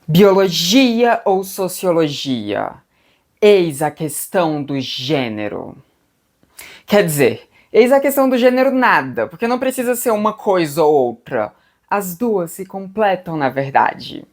Biologia ou sociologia? Eis a questão do gênero. Quer dizer, eis a questão do gênero nada, porque não precisa ser uma coisa ou outra. As duas se completam, na verdade.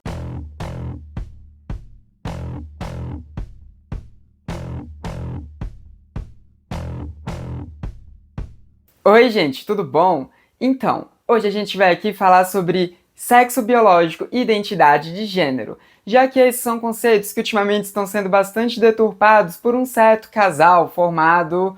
Oi, gente, tudo bom? Então, hoje a gente vai aqui falar sobre sexo biológico e identidade de gênero, já que esses são conceitos que ultimamente estão sendo bastante deturpados por um certo casal formado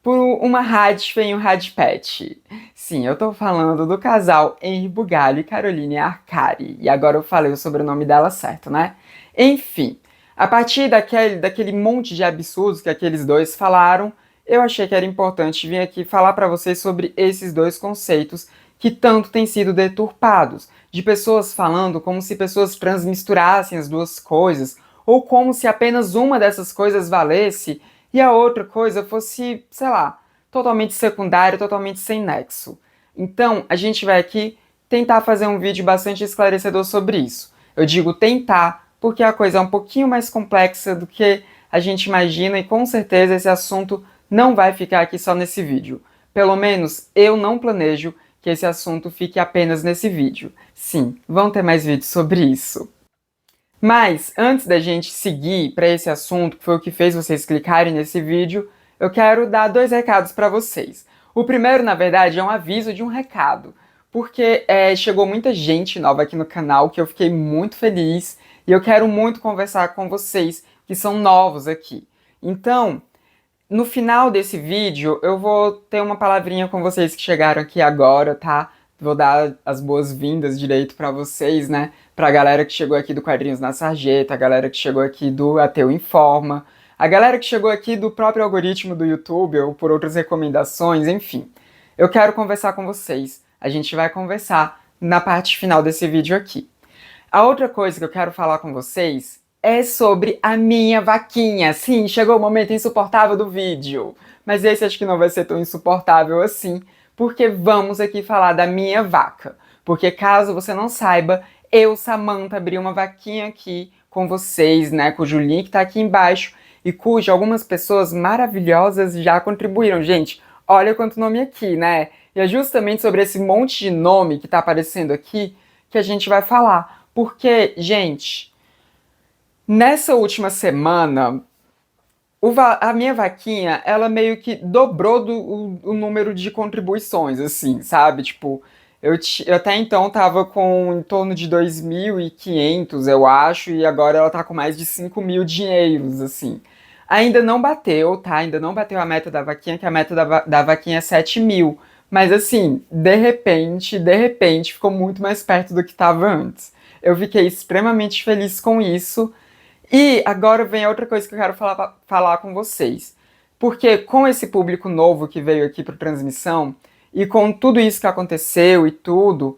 por uma Radf e um Radpet. Sim, eu tô falando do casal Henry Bugalho e Caroline Arcari, e agora eu falei o sobrenome dela certo, né? Enfim, a partir daquele monte de absurdos que aqueles dois falaram, eu achei que era importante vir aqui falar para vocês sobre esses dois conceitos que tanto têm sido deturpados, de pessoas falando como se pessoas trans misturassem as duas coisas, ou como se apenas uma dessas coisas valesse e a outra coisa fosse, sei lá, totalmente secundária, totalmente sem nexo. Então, a gente vai aqui tentar fazer um vídeo bastante esclarecedor sobre isso. Eu digo tentar, porque a coisa é um pouquinho mais complexa do que a gente imagina e com certeza esse assunto não vai ficar aqui só nesse vídeo. Pelo menos eu não planejo que esse assunto fique apenas nesse vídeo. Sim, vão ter mais vídeos sobre isso. Mas, antes da gente seguir para esse assunto, que foi o que fez vocês clicarem nesse vídeo, eu quero dar dois recados para vocês. O primeiro, na verdade, é um aviso de um recado, porque chegou muita gente nova aqui no canal que eu fiquei muito feliz e eu quero muito conversar com vocês que são novos aqui. Então, no final desse vídeo, eu vou ter uma palavrinha com vocês que chegaram aqui agora, tá? Vou dar as boas-vindas direito pra vocês, né? Pra galera que chegou aqui do Quadrinhos na Sarjeta, a galera que chegou aqui do Ateu Informa, a galera que chegou aqui do próprio algoritmo do YouTube ou por outras recomendações, enfim. Eu quero conversar com vocês. A gente vai conversar na parte final desse vídeo aqui. A outra coisa que eu quero falar com vocês é sobre a minha vaquinha. Sim, chegou o momento insuportável do vídeo. Mas esse acho que não vai ser tão insuportável assim, porque vamos aqui falar da minha vaca. Porque caso você não saiba, eu, Samantha, abri uma vaquinha aqui com vocês, né, cujo link tá aqui embaixo e cujo algumas pessoas maravilhosas já contribuíram. Gente, olha quanto nome aqui, né? E é justamente sobre esse monte de nome que tá aparecendo aqui que a gente vai falar. Porque, gente, nessa última semana, a minha vaquinha, ela meio que dobrou o número de contribuições, assim, sabe? Tipo, eu até então tava com em torno de 2.500, eu acho, e agora ela tá com mais de 5.000 dinheiros, assim. Ainda não bateu, tá? Ainda não bateu a meta da vaquinha, que a meta da vaquinha é 7.000. Mas assim, de repente, ficou muito mais perto do que tava antes. Eu fiquei extremamente feliz com isso. E agora vem outra coisa que eu quero falar com vocês. Porque com esse público novo que veio aqui para transmissão, e com tudo isso que aconteceu e tudo,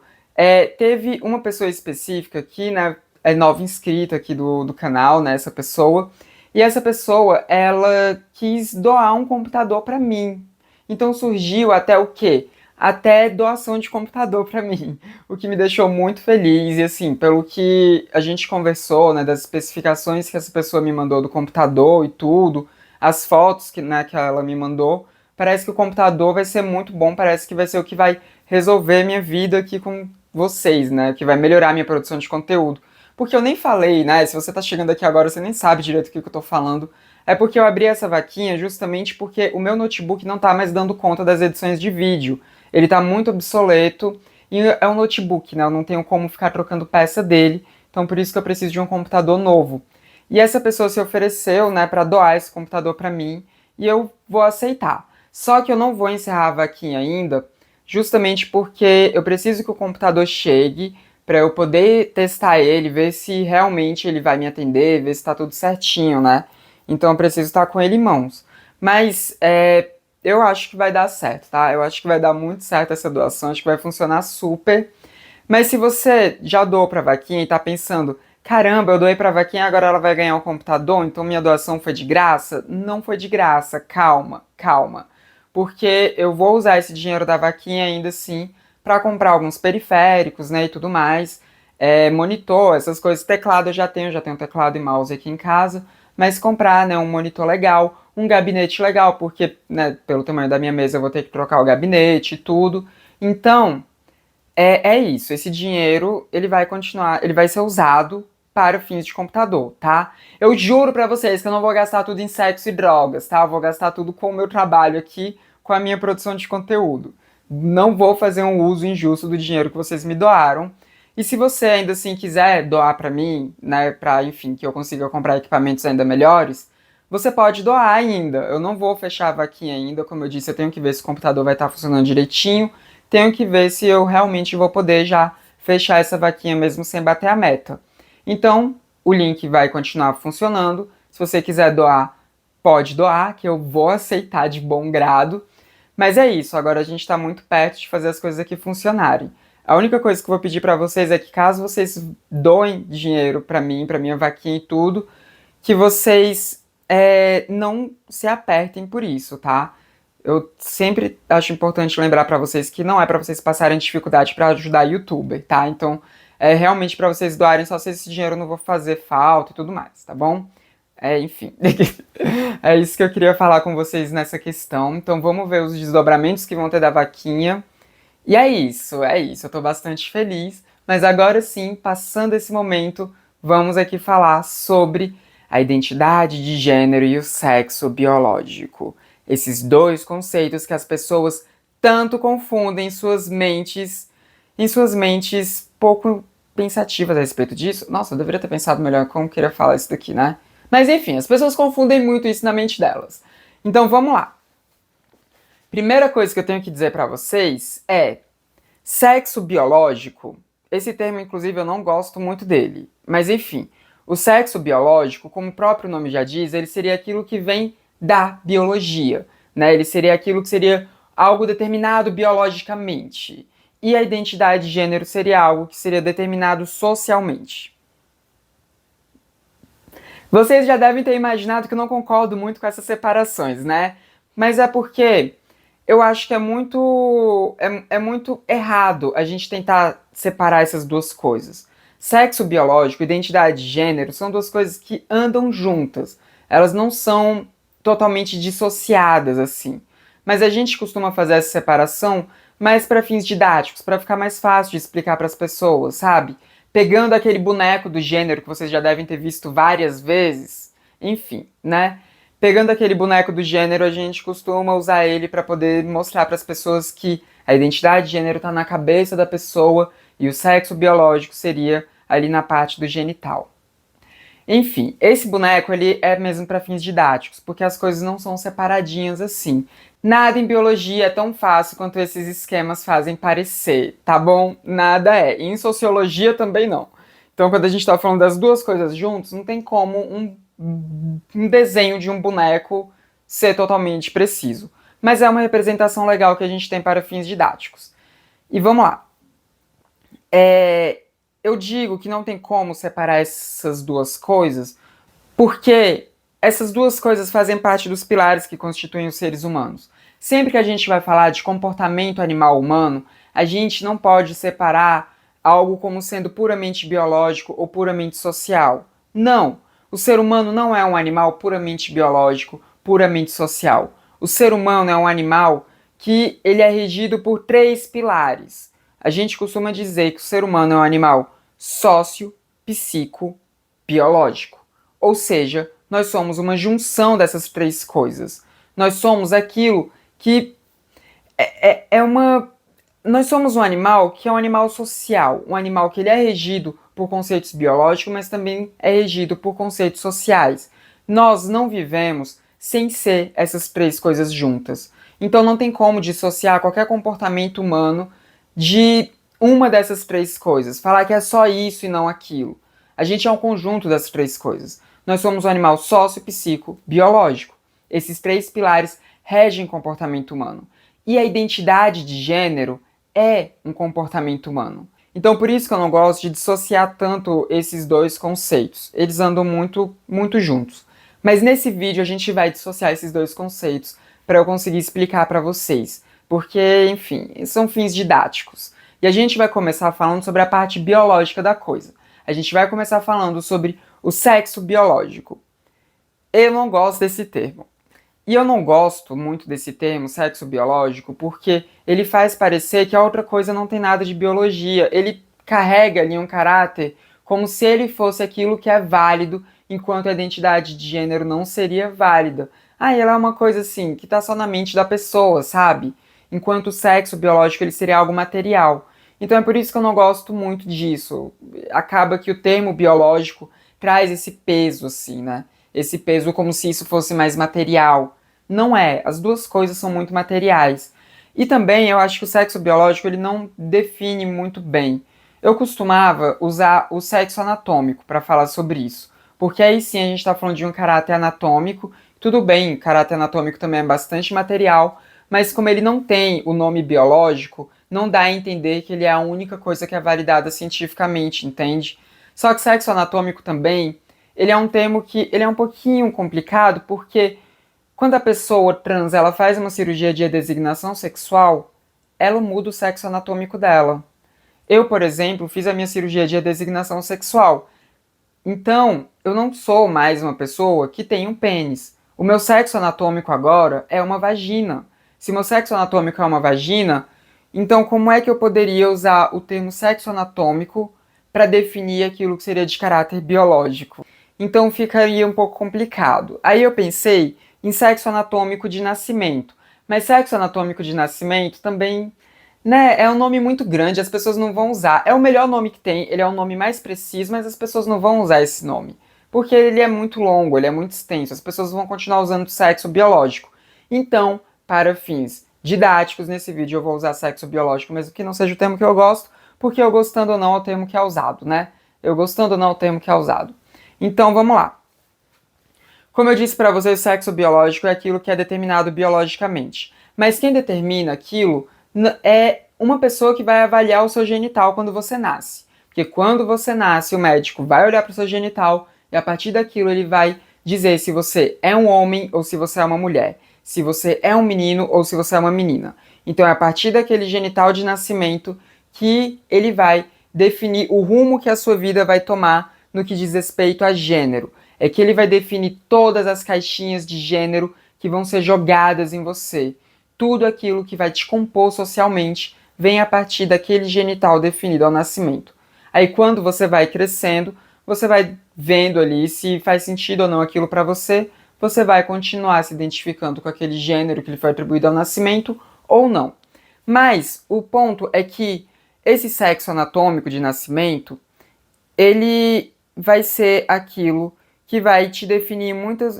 teve uma pessoa específica aqui, né, nova inscrita aqui do canal, né, essa pessoa, e essa pessoa, ela quis doar um computador para mim. Então surgiu até o quê? Até doação de computador para mim, o que me deixou muito feliz. E assim, pelo que a gente conversou, né, das especificações que essa pessoa me mandou do computador e tudo, as fotos que ela me mandou, parece que o computador vai ser muito bom, parece que vai ser o que vai resolver minha vida aqui com vocês, né, que vai melhorar minha produção de conteúdo. Porque eu nem falei, né, se você tá chegando aqui agora, você nem sabe direito o que eu tô falando, é porque eu abri essa vaquinha justamente porque o meu notebook não tá mais dando conta das edições de vídeo. Ele tá muito obsoleto e é um notebook, né? Eu não tenho como ficar trocando peça dele, então por isso que eu preciso de um computador novo. E essa pessoa se ofereceu, né, para doar esse computador para mim e eu vou aceitar. Só que eu não vou encerrar a vaquinha ainda, justamente porque eu preciso que o computador chegue para eu poder testar ele, ver se realmente ele vai me atender, ver se tá tudo certinho, né? Então eu preciso estar com ele em mãos. Mas eu acho que vai dar certo, tá? Eu acho que vai dar muito certo essa doação, acho que vai funcionar super. Mas se você já doou pra vaquinha e tá pensando, caramba, eu doei pra vaquinha, agora ela vai ganhar um computador, então minha doação foi de graça? Não foi de graça, calma, calma. Porque eu vou usar esse dinheiro da vaquinha ainda assim pra comprar alguns periféricos, né, e tudo mais. monitor, essas coisas, teclado eu já tenho teclado e mouse aqui em casa, mas comprar, né, um monitor legal, um gabinete legal, porque, né, pelo tamanho da minha mesa eu vou ter que trocar o gabinete e tudo. Então, é isso. Esse dinheiro, ele vai continuar, ele vai ser usado para fins de computador, tá? Eu juro pra vocês que eu não vou gastar tudo em sexo e drogas, tá? Eu vou gastar tudo com o meu trabalho aqui, com a minha produção de conteúdo. Não vou fazer um uso injusto do dinheiro que vocês me doaram. E se você ainda assim quiser doar pra mim, né, pra, enfim, que eu consiga comprar equipamentos ainda melhores, você pode doar ainda. Eu não vou fechar a vaquinha ainda, como eu disse, eu tenho que ver se o computador vai estar funcionando direitinho, tenho que ver se eu realmente vou poder já fechar essa vaquinha mesmo sem bater a meta. Então, o link vai continuar funcionando. Se você quiser doar, pode doar, que eu vou aceitar de bom grado. Mas é isso, agora a gente está muito perto de fazer as coisas aqui funcionarem. A única coisa que eu vou pedir para vocês é que caso vocês doem dinheiro para mim, para minha vaquinha e tudo, que vocês não se apertem por isso, tá? Eu sempre acho importante lembrar para vocês que não é para vocês passarem dificuldade para ajudar youtuber, tá? Então, é realmente para vocês doarem só se esse dinheiro não vou fazer falta e tudo mais, tá bom? Enfim. É isso que eu queria falar com vocês nessa questão. Então, vamos ver os desdobramentos que vão ter da vaquinha. E é isso, é isso. Eu tô bastante feliz. Mas agora sim, passando esse momento, vamos aqui falar sobre a identidade de gênero e o sexo biológico. Esses dois conceitos que as pessoas tanto confundem em suas mentes pouco pensativas a respeito disso. Nossa, eu deveria ter pensado melhor como eu queria falar isso daqui, né? Mas enfim, as pessoas confundem muito isso na mente delas. Então vamos lá. Primeira coisa que eu tenho que dizer pra vocês é sexo biológico. Esse termo, inclusive, eu não gosto muito dele. Mas enfim, o sexo biológico, como o próprio nome já diz, ele seria aquilo que vem da biologia, né? Ele seria aquilo que seria algo determinado biologicamente. E a identidade de gênero seria algo que seria determinado socialmente. Vocês já devem ter imaginado que eu não concordo muito com essas separações, né? Mas é porque eu acho que é muito errado a gente tentar separar essas duas coisas. Sexo biológico e identidade de gênero são duas coisas que andam juntas. Elas não são totalmente dissociadas assim. Mas a gente costuma fazer essa separação mais para fins didáticos, para ficar mais fácil de explicar para as pessoas, sabe? Pegando aquele boneco do gênero que vocês já devem ter visto várias vezes. Enfim, né? Pegando aquele boneco do gênero, a gente costuma usar ele para poder mostrar para as pessoas que a identidade de gênero está na cabeça da pessoa e o sexo biológico seria ali na parte do genital. Enfim, esse boneco ele é mesmo para fins didáticos, porque as coisas não são separadinhas assim. Nada em biologia é tão fácil quanto esses esquemas fazem parecer, tá bom? Nada é. E em sociologia também não. Então, quando a gente está falando das duas coisas juntos, não tem como um desenho de um boneco ser totalmente preciso. Mas é uma representação legal que a gente tem para fins didáticos. E vamos lá. Eu digo que não tem como separar essas duas coisas, porque essas duas coisas fazem parte dos pilares que constituem os seres humanos. Sempre que a gente vai falar de comportamento animal humano, a gente não pode separar algo como sendo puramente biológico ou puramente social. Não! O ser humano não é um animal puramente biológico, puramente social. O ser humano é um animal que ele é regido por três pilares. A gente costuma dizer que o ser humano é um animal sócio-psico-biológico. Ou seja, nós somos uma junção dessas três coisas. Nós somos aquilo que nós somos um animal que é um animal social, um animal que ele é regido por conceitos biológicos, mas também é regido por conceitos sociais. Nós não vivemos sem ser essas três coisas juntas. Então não tem como dissociar qualquer comportamento humano de uma dessas três coisas. Falar que é só isso e não aquilo. A gente é um conjunto dessas três coisas. Nós somos um animal sócio-psico-biológico. Esses três pilares regem o comportamento humano. E a identidade de gênero é um comportamento humano. Então por isso que eu não gosto de dissociar tanto esses dois conceitos. Eles andam muito, muito juntos. Mas nesse vídeo a gente vai dissociar esses dois conceitos para eu conseguir explicar para vocês. Porque, enfim, são fins didáticos. E a gente vai começar falando sobre a parte biológica da coisa. A gente vai começar falando sobre o sexo biológico. Eu não gosto desse termo. E eu não gosto muito desse termo, sexo biológico, porque ele faz parecer que a outra coisa não tem nada de biologia. Ele carrega ali um caráter como se ele fosse aquilo que é válido, enquanto a identidade de gênero não seria válida. Ah, ela é uma coisa assim, que tá só na mente da pessoa, sabe? Enquanto o sexo biológico ele seria algo material. Então é por isso que eu não gosto muito disso. Acaba que o termo biológico traz esse peso, assim, né? Esse peso como se isso fosse mais material. Não é, as duas coisas são muito materiais. E também eu acho que o sexo biológico ele não define muito bem. Eu costumava usar o sexo anatômico para falar sobre isso, porque aí sim a gente está falando de um caráter anatômico. Tudo bem, caráter anatômico também é bastante material, mas como ele não tem o nome biológico, não dá a entender que ele é a única coisa que é validada cientificamente, entende? Só que sexo anatômico também, ele é um termo que ele é um pouquinho complicado, porque quando a pessoa trans ela faz uma cirurgia de designação sexual, ela muda o sexo anatômico dela. Eu, por exemplo, fiz a minha cirurgia de designação sexual. Então, eu não sou mais uma pessoa que tem um pênis. O meu sexo anatômico agora é uma vagina. Se meu sexo anatômico é uma vagina, então como é que eu poderia usar o termo sexo anatômico para definir aquilo que seria de caráter biológico? Então ficaria um pouco complicado. Aí eu pensei em sexo anatômico de nascimento. Mas sexo anatômico de nascimento também, né, é um nome muito grande, as pessoas não vão usar. É o melhor nome que tem, ele é o nome mais preciso, mas as pessoas não vão usar esse nome. Porque ele é muito longo, ele é muito extenso, as pessoas vão continuar usando sexo biológico. Então, para fins didáticos, nesse vídeo eu vou usar sexo biológico, mesmo que não seja o termo que eu gosto, porque eu gostando ou não é o termo que é usado, né? Eu gostando ou não é o termo que é usado. Então, vamos lá. Como eu disse para vocês, o sexo biológico é aquilo que é determinado biologicamente. Mas quem determina aquilo é uma pessoa que vai avaliar o seu genital quando você nasce. Porque quando você nasce, o médico vai olhar para o seu genital e a partir daquilo ele vai dizer se você é um homem ou se você é uma mulher. Se você é um menino ou se você é uma menina. Então é a partir daquele genital de nascimento que ele vai definir o rumo que a sua vida vai tomar no que diz respeito a gênero. É que ele vai definir todas as caixinhas de gênero que vão ser jogadas em você. Tudo aquilo que vai te compor socialmente vem a partir daquele genital definido ao nascimento. Aí quando você vai crescendo, você vai vendo ali se faz sentido ou não aquilo para você, você vai continuar se identificando com aquele gênero que lhe foi atribuído ao nascimento ou não. Mas o ponto é que esse sexo anatômico de nascimento, ele vai ser aquilo que vai te definir em muitos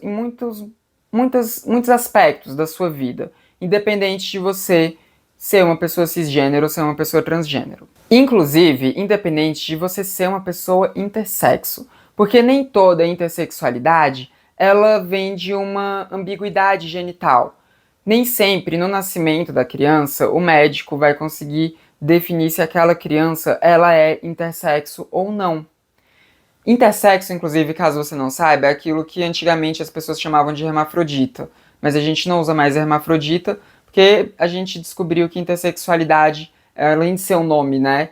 aspectos da sua vida, independente de você ser uma pessoa cisgênero ou ser uma pessoa transgênero. Inclusive, independente de você ser uma pessoa intersexo, porque nem toda intersexualidade ela vem de uma ambiguidade genital. Nem sempre, no nascimento da criança, o médico vai conseguir definir se aquela criança ela é intersexo ou não. Intersexo, inclusive, caso você não saiba, é aquilo que antigamente as pessoas chamavam de hermafrodita. Mas a gente não usa mais hermafrodita porque a gente descobriu que intersexualidade, além de ser um nome, né,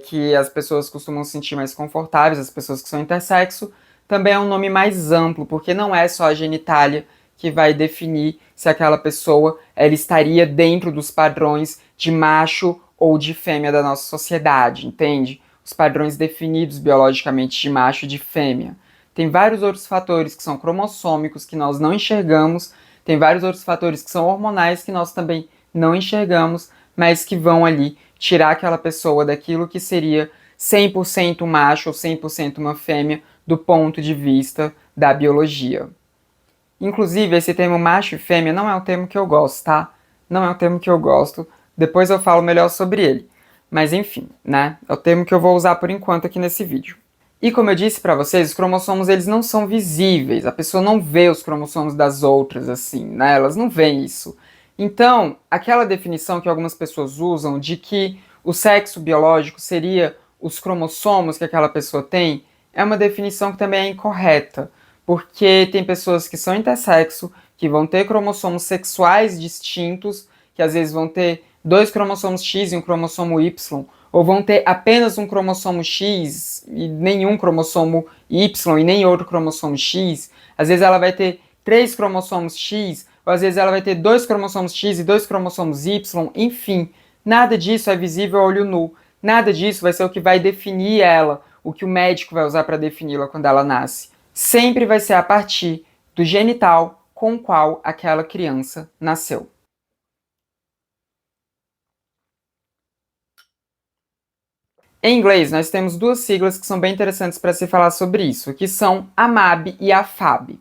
que as pessoas costumam se sentir mais confortáveis, as pessoas que são intersexo, também é um nome mais amplo, porque não é só a genitália que vai definir se aquela pessoa ela estaria dentro dos padrões de macho ou de fêmea da nossa sociedade, entende? Os padrões definidos biologicamente de macho e de fêmea. Tem vários outros fatores que são cromossômicos que nós não enxergamos, tem vários outros fatores que são hormonais que nós também não enxergamos, mas que vão ali tirar aquela pessoa daquilo que seria 100% macho ou 100% uma fêmea do ponto de vista da biologia. Inclusive, esse termo macho e fêmea não é um termo que eu gosto, tá? Não é um termo que eu gosto. Depois eu falo melhor sobre ele. Mas enfim, né? É o termo que eu vou usar por enquanto aqui nesse vídeo. E como eu disse pra vocês, os cromossomos eles não são visíveis. A pessoa não vê os cromossomos das outras assim, né? Elas não veem isso. Então, aquela definição que algumas pessoas usam de que o sexo biológico seria os cromossomos que aquela pessoa tem, é uma definição que também é incorreta. Porque tem pessoas que são intersexo, que vão ter cromossomos sexuais distintos, que às vezes vão ter dois cromossomos X e um cromossomo Y, ou vão ter apenas um cromossomo X e nenhum cromossomo Y e nem outro cromossomo X. Às vezes ela vai ter 3 cromossomos X, ou às vezes ela vai ter 2 cromossomos X e 2 cromossomos Y, enfim. Nada disso é visível a olho nu. Nada disso vai ser o que vai definir ela, o que o médico vai usar para defini-la quando ela nasce. Sempre vai ser a partir do genital com o qual aquela criança nasceu. Em inglês, nós temos duas siglas que são bem interessantes para se falar sobre isso, que são a MAB e a FAB.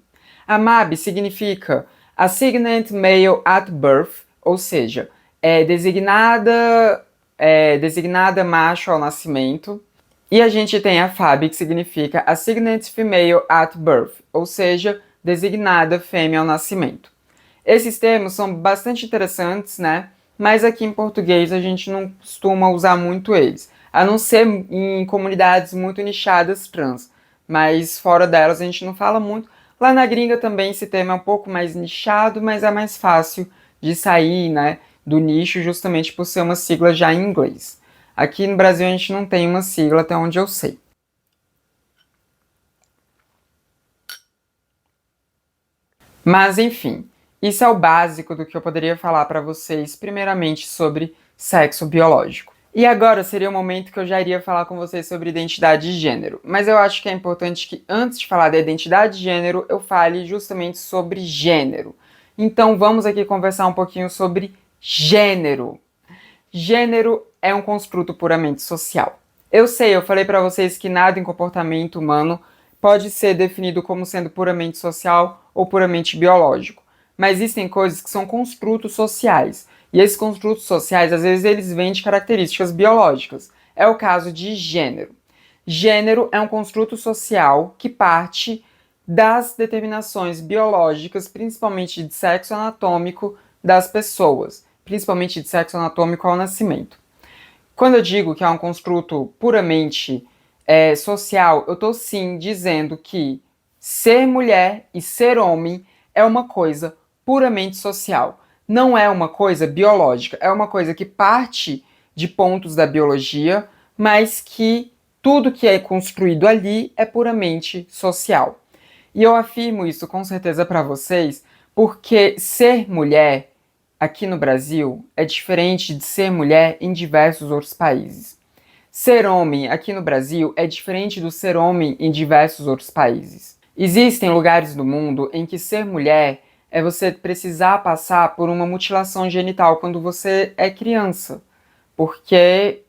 A MAB significa Assigned Male at Birth, ou seja, designada macho ao nascimento. E a gente tem a FAB, que significa Assigned Female at Birth, ou seja, designada fêmea ao nascimento. Esses termos são bastante interessantes, né? Mas aqui em português a gente não costuma usar muito eles, a não ser em comunidades muito nichadas trans, mas fora delas a gente não fala muito. Lá na gringa também esse termo é um pouco mais nichado, mas é mais fácil de sair, né, do nicho justamente por ser uma sigla já em inglês. Aqui no Brasil a gente não tem uma sigla até onde eu sei. Mas enfim, isso é o básico do que eu poderia falar para vocês, primeiramente sobre sexo biológico. E agora seria o momento que eu já iria falar com vocês sobre identidade de gênero. Mas eu acho que é importante que antes de falar da identidade de gênero, eu fale justamente sobre gênero. Então vamos aqui conversar um pouquinho sobre gênero. Gênero é um construto puramente social. Eu sei, eu falei para vocês que nada em comportamento humano pode ser definido como sendo puramente social ou puramente biológico. Mas existem coisas que são construtos sociais. E esses construtos sociais, às vezes, eles vêm de características biológicas. É o caso de gênero. Gênero é um construto social que parte das determinações biológicas, principalmente de sexo anatômico das pessoas, principalmente de sexo anatômico ao nascimento. Quando eu digo que é um construto puramente social, eu estou sim dizendo que ser mulher e ser homem é uma coisa puramente social. Não é uma coisa biológica, é uma coisa que parte de pontos da biologia, mas que tudo que é construído ali é puramente social. E eu afirmo isso com certeza para vocês, porque ser mulher aqui no Brasil é diferente de ser mulher em diversos outros países. Ser homem aqui no Brasil é diferente do ser homem em diversos outros países. Existem lugares do mundo em que ser mulher é você precisar passar por uma mutilação genital quando você é criança. Porque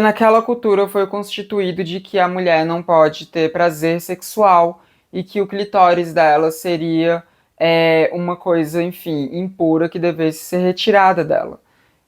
naquela cultura foi constituído de que a mulher não pode ter prazer sexual e que o clitóris dela seria uma coisa, enfim, impura que devesse ser retirada dela.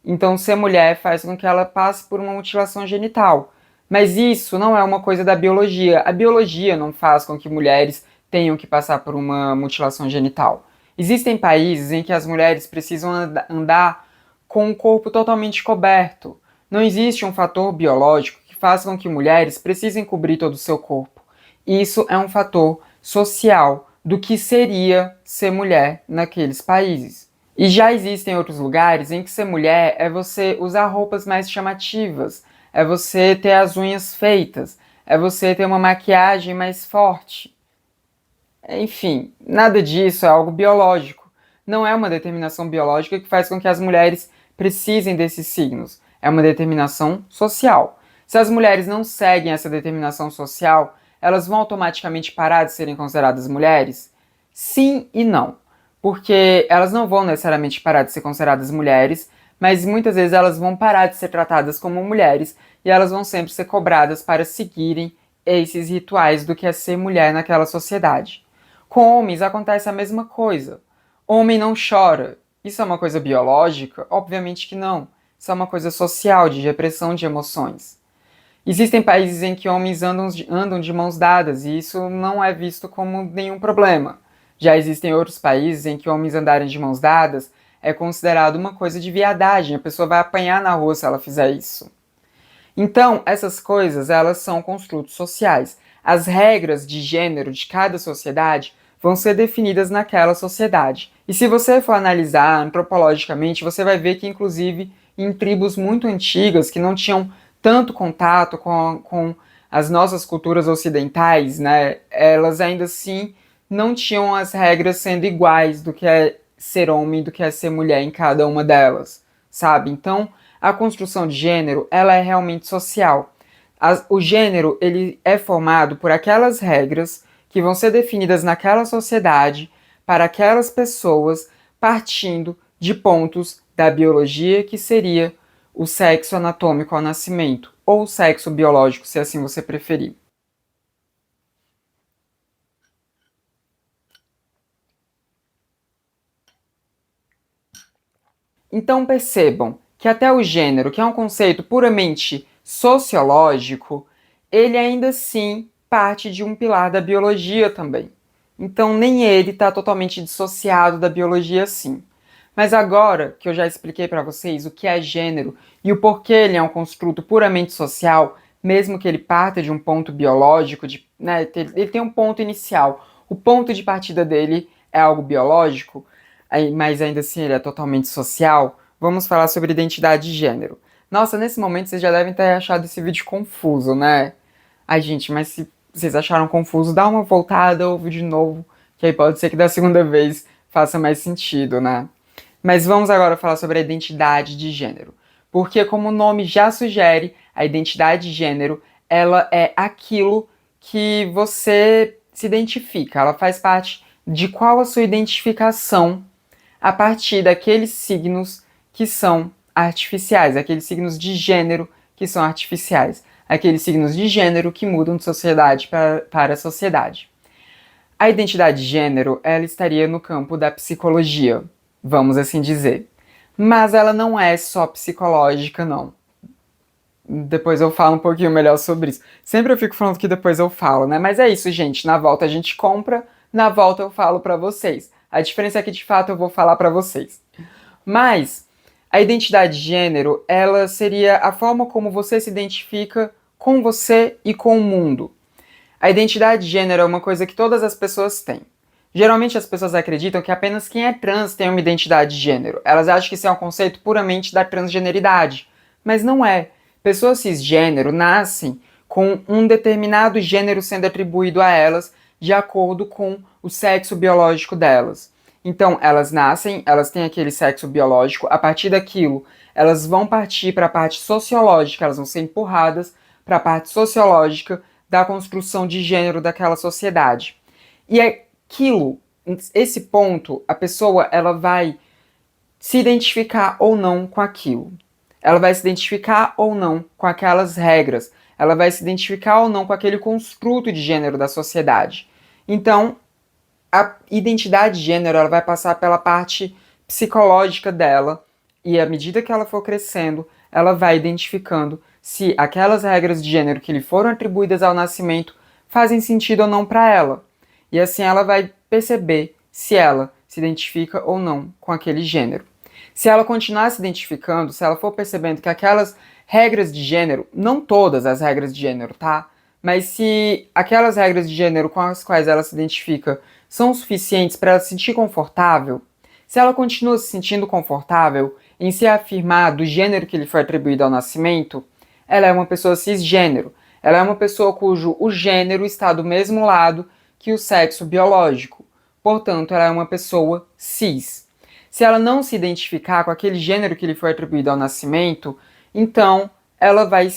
Então, ser mulher faz com que ela passe por uma mutilação genital. Mas isso não é uma coisa da biologia. A biologia não faz com que mulheres tenham que passar por uma mutilação genital. Existem países em que as mulheres precisam andar com o corpo totalmente coberto. Não existe um fator biológico que faça com que mulheres precisem cobrir todo o seu corpo. Isso é um fator social do que seria ser mulher naqueles países. E já existem outros lugares em que ser mulher é você usar roupas mais chamativas, é você ter as unhas feitas, é você ter uma maquiagem mais forte. Enfim, nada disso é algo biológico. Não é uma determinação biológica que faz com que as mulheres precisem desses signos. É uma determinação social. Se as mulheres não seguem essa determinação social, elas vão automaticamente parar de serem consideradas mulheres? Sim e não. Porque elas não vão necessariamente parar de ser consideradas mulheres, mas muitas vezes elas vão parar de ser tratadas como mulheres e elas vão sempre ser cobradas para seguirem esses rituais do que é ser mulher naquela sociedade. Com homens acontece a mesma coisa. Homem não chora. Isso é uma coisa biológica? Obviamente que não. Isso é uma coisa social, de repressão de emoções. Existem países em que homens andam de mãos dadas e isso não é visto como nenhum problema. Já existem outros países em que homens andarem de mãos dadas é considerado uma coisa de viadagem, a pessoa vai apanhar na rua se ela fizer isso. Então, essas coisas, elas são construtos sociais. As regras de gênero de cada sociedade vão ser definidas naquela sociedade. E se você for analisar antropologicamente, você vai ver que, inclusive, em tribos muito antigas, que não tinham tanto contato com as nossas culturas ocidentais, né, elas ainda assim não tinham as regras sendo iguais do que é ser homem e do que é ser mulher em cada uma delas, sabe? Então, a construção de gênero, ela é realmente social. O gênero, ele é formado por aquelas regras que vão ser definidas naquela sociedade para aquelas pessoas, partindo de pontos da biologia, que seria o sexo anatômico ao nascimento, ou o sexo biológico, se assim você preferir. Então percebam que até o gênero, que é um conceito puramente sociológico, ele ainda assim parte de um pilar da biologia também. Então nem ele está totalmente dissociado da biologia assim. Mas agora que eu já expliquei para vocês o que é gênero e o porquê ele é um construto puramente social, mesmo que ele parta de um ponto biológico, né, ele tem um ponto inicial. O ponto de partida dele é algo biológico, mas ainda assim ele é totalmente social. Vamos falar sobre identidade de gênero. Nossa, nesse momento vocês já devem ter achado esse vídeo confuso, né? Ai, gente, mas se vocês acharam confuso, dá uma voltada, ouve de novo, que aí pode ser que da segunda vez faça mais sentido, né? Mas vamos agora falar sobre a identidade de gênero. Porque, como o nome já sugere, a identidade de gênero, ela é aquilo que você se identifica. Ela faz parte de qual a sua identificação a partir daqueles signos que são artificiais, aqueles signos de gênero que são artificiais, aqueles signos de gênero que mudam de sociedade para sociedade. A identidade de gênero, ela estaria no campo da psicologia, vamos assim dizer. Mas ela não é só psicológica, não. Depois eu falo um pouquinho melhor sobre isso. Sempre eu fico falando que depois eu falo, né? Mas é isso, gente. Na volta a gente compra, na volta eu falo pra vocês. A diferença é que de fato eu vou falar pra vocês. Mas a identidade de gênero, ela seria a forma como você se identifica com você e com o mundo. A identidade de gênero é uma coisa que todas as pessoas têm. Geralmente as pessoas acreditam que apenas quem é trans tem uma identidade de gênero. Elas acham que isso é um conceito puramente da transgeneridade. Mas não é. Pessoas cisgênero nascem com um determinado gênero sendo atribuído a elas de acordo com o sexo biológico delas. Então, elas nascem, elas têm aquele sexo biológico, a partir daquilo, elas vão partir para a parte sociológica, elas vão ser empurradas para a parte sociológica da construção de gênero daquela sociedade. E aquilo, esse ponto, a pessoa ela vai se identificar ou não com aquilo. Ela vai se identificar ou não com aquelas regras. Ela vai se identificar ou não com aquele construto de gênero da sociedade. Então, a identidade de gênero ela vai passar pela parte psicológica dela e à medida que ela for crescendo, ela vai identificando se aquelas regras de gênero que lhe foram atribuídas ao nascimento fazem sentido ou não para ela. E assim ela vai perceber se ela se identifica ou não com aquele gênero. Se ela continuar se identificando, se ela for percebendo que aquelas regras de gênero, não todas as regras de gênero, tá? Mas se aquelas regras de gênero com as quais ela se identifica são suficientes para ela se sentir confortável, se ela continua se sentindo confortável em se afirmar do gênero que lhe foi atribuído ao nascimento, ela é uma pessoa cisgênero. Ela é uma pessoa cujo o gênero está do mesmo lado que o sexo biológico. Portanto, ela é uma pessoa cis. Se ela não se identificar com aquele gênero que lhe foi atribuído ao nascimento, então ela vai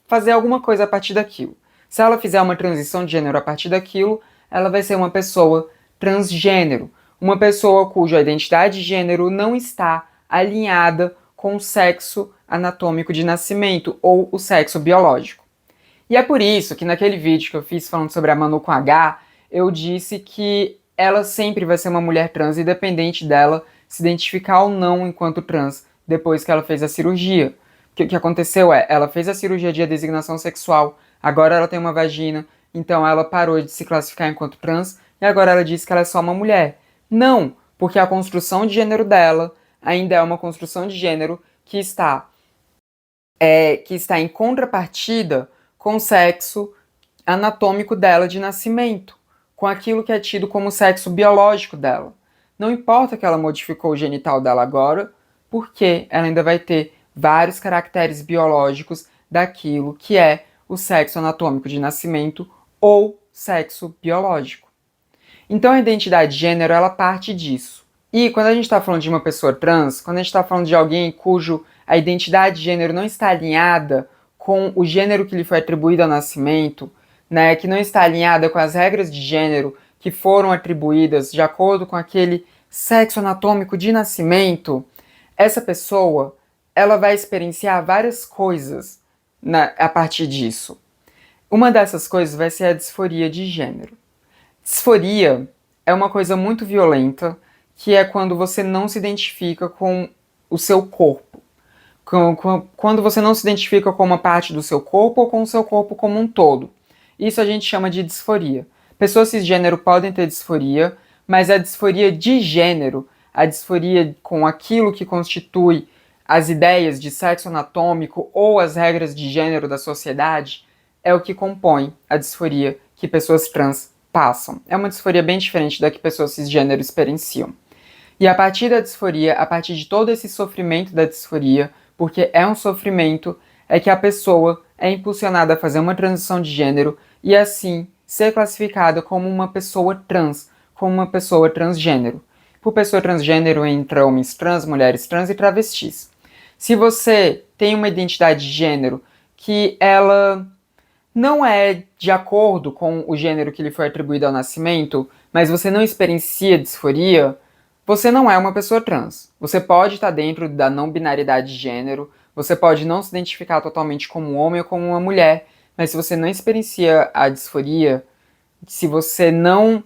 fazer alguma coisa a partir daquilo. Se ela fizer uma transição de gênero a partir daquilo, ela vai ser uma pessoa transgênero, uma pessoa cuja identidade de gênero não está alinhada com o sexo anatômico de nascimento ou o sexo biológico. E é por isso que naquele vídeo que eu fiz falando sobre a Manu com H, eu disse que ela sempre vai ser uma mulher trans, independente dela se identificar ou não enquanto trans depois que ela fez a cirurgia. O que aconteceu é, ela fez a cirurgia de designação sexual, agora ela tem uma vagina, então ela parou de se classificar enquanto trans e agora ela diz que ela é só uma mulher. Não, porque a construção de gênero dela ainda é uma construção de gênero que está em contrapartida com o sexo anatômico dela de nascimento, com aquilo que é tido como sexo biológico dela. Não importa que ela modificou o genital dela agora, porque ela ainda vai ter vários caracteres biológicos daquilo que é o sexo anatômico de nascimento ou sexo biológico. Então a identidade de gênero, ela parte disso. E quando a gente está falando de uma pessoa trans, quando a gente está falando de alguém cujo a identidade de gênero não está alinhada com o gênero que lhe foi atribuído ao nascimento, né, que não está alinhada com as regras de gênero que foram atribuídas de acordo com aquele sexo anatômico de nascimento, essa pessoa, ela vai experienciar várias coisas a partir disso. Uma dessas coisas vai ser a disforia de gênero. Disforia é uma coisa muito violenta, que é quando você não se identifica com o seu corpo. Quando você não se identifica com uma parte do seu corpo ou com o seu corpo como um todo. Isso a gente chama de disforia. Pessoas cisgênero podem ter disforia, mas a disforia de gênero, a disforia com aquilo que constitui as ideias de sexo anatômico ou as regras de gênero da sociedade, é o que compõe a disforia que pessoas trans passam. É uma disforia bem diferente da que pessoas cisgênero experienciam. E a partir da disforia, a partir de todo esse sofrimento da disforia, porque é um sofrimento, é que a pessoa é impulsionada a fazer uma transição de gênero e assim ser classificada como uma pessoa trans, como uma pessoa transgênero. Por pessoa transgênero entra homens trans, mulheres trans e travestis. Se você tem uma identidade de gênero que ela não é de acordo com o gênero que lhe foi atribuído ao nascimento, mas você não experiencia disforia, você não é uma pessoa trans. Você pode estar dentro da não binariedade de gênero, você pode não se identificar totalmente como um homem ou como uma mulher, mas se você não experiencia a disforia, se você não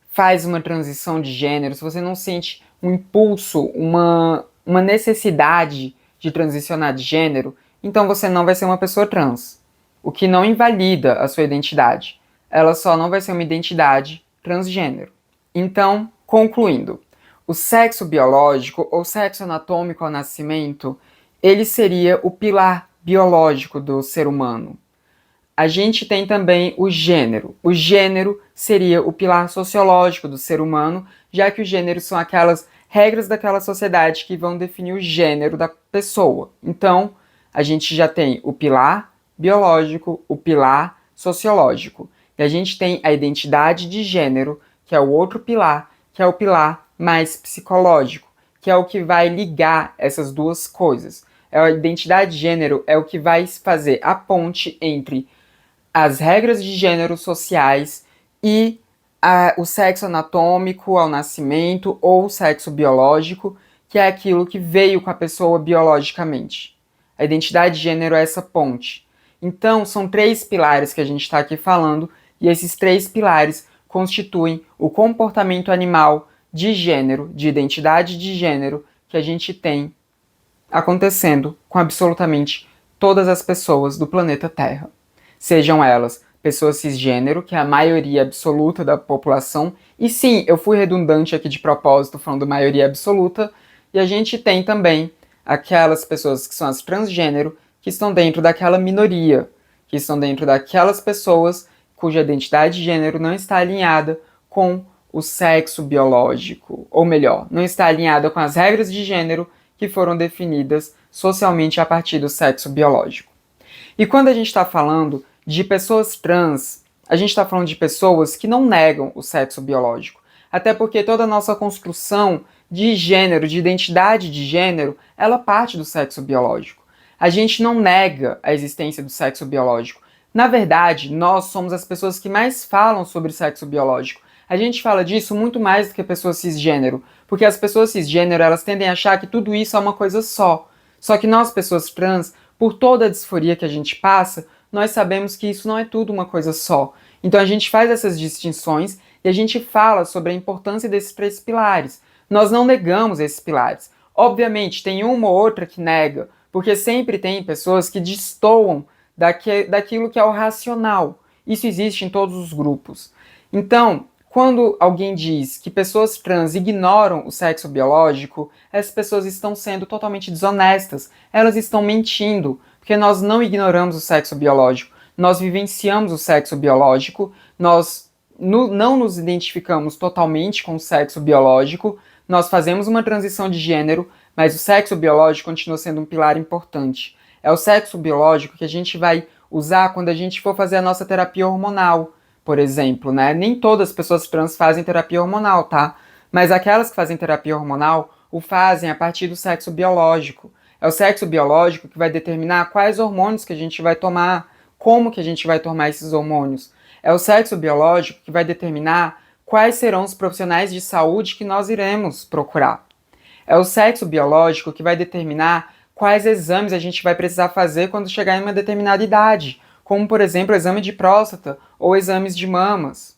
faz uma transição de gênero, se você não sente um impulso, uma necessidade de transicionar de gênero, então você não vai ser uma pessoa trans. O que não invalida a sua identidade. Ela só não vai ser uma identidade transgênero. Então, concluindo, o sexo biológico ou sexo anatômico ao nascimento, ele seria o pilar biológico do ser humano. A gente tem também o gênero. O gênero seria o pilar sociológico do ser humano, já que os gêneros são aquelas regras daquela sociedade que vão definir o gênero da pessoa. Então, a gente já tem o pilar biológico, o pilar sociológico. E a gente tem a identidade de gênero, que é o outro pilar, que é o pilar mais psicológico, que é o que vai ligar essas duas coisas. A identidade de gênero é o que vai fazer a ponte entre as regras de gênero sociais e o sexo anatômico ao nascimento ou o sexo biológico, que é aquilo que veio com a pessoa biologicamente. A identidade de gênero é essa ponte. Então, são 3 pilares que a gente está aqui falando, e esses 3 pilares constituem o comportamento animal de gênero, de identidade de gênero, que a gente tem acontecendo com absolutamente todas as pessoas do planeta Terra. Sejam elas pessoas cisgênero, que é a maioria absoluta da população, e sim, eu fui redundante aqui de propósito falando maioria absoluta, e a gente tem também aquelas pessoas que são as transgênero, que estão dentro daquela minoria, que estão dentro daquelas pessoas cuja identidade de gênero não está alinhada com o sexo biológico, ou melhor, não está alinhada com as regras de gênero que foram definidas socialmente a partir do sexo biológico. E quando a gente está falando de pessoas trans, a gente está falando de pessoas que não negam o sexo biológico. Até porque toda a nossa construção de gênero, de identidade de gênero, ela parte do sexo biológico. A gente não nega a existência do sexo biológico. Na verdade, nós somos as pessoas que mais falam sobre sexo biológico. A gente fala disso muito mais do que pessoas cisgênero, porque as pessoas cisgênero, elas tendem a achar que tudo isso é uma coisa só. Só que nós, pessoas trans, por toda a disforia que a gente passa, nós sabemos que isso não é tudo uma coisa só. Então a gente faz essas distinções e a gente fala sobre a importância desses 3 pilares. Nós não negamos esses pilares. Obviamente, tem uma ou outra que nega, porque sempre tem pessoas que destoam daquilo que é o racional. Isso existe em todos os grupos. Então, quando alguém diz que pessoas trans ignoram o sexo biológico, essas pessoas estão sendo totalmente desonestas. Elas estão mentindo, porque nós não ignoramos o sexo biológico. Nós vivenciamos o sexo biológico, nós não nos identificamos totalmente com o sexo biológico, nós fazemos uma transição de gênero, mas o sexo biológico continua sendo um pilar importante. É o sexo biológico que a gente vai usar quando a gente for fazer a nossa terapia hormonal, por exemplo, né? Nem todas as pessoas trans fazem terapia hormonal, tá? Mas aquelas que fazem terapia hormonal o fazem a partir do sexo biológico. É o sexo biológico que vai determinar quais hormônios que a gente vai tomar, como que a gente vai tomar esses hormônios. É o sexo biológico que vai determinar quais serão os profissionais de saúde que nós iremos procurar. É o sexo biológico que vai determinar quais exames a gente vai precisar fazer quando chegar em uma determinada idade, como, por exemplo, o exame de próstata ou exames de mamas.